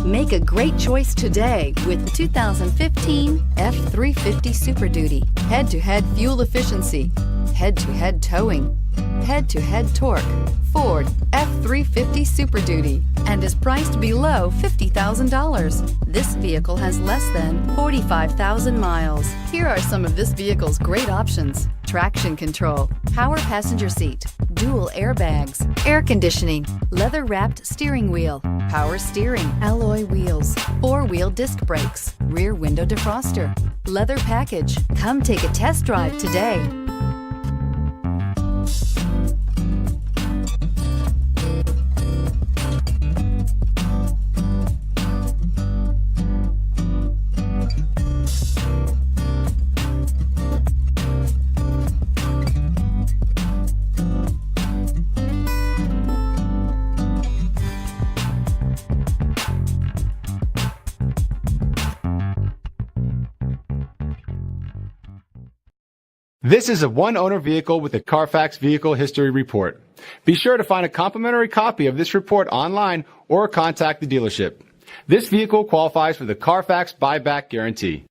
Make a great choice today with the 2015 F-350 Superduty. Head-to-head fuel efficiency, head-to-head towing, head-to-head torque. Ford F-350 Superduty and is priced below $50,000. This vehicle has less than 45,000 miles. Here are some of this vehicle's great options: traction control, power passenger seat, dual airbags, air conditioning, leather-wrapped steering wheel, power steering, alloy wheels, four-wheel disc brakes, rear window defroster, leather package. Come take a test drive today. This is a one-owner vehicle with a CARFAX Vehicle History Report. Be sure to find a complimentary copy of this report online or contact the dealership. This vehicle qualifies for the CARFAX Buyback Guarantee.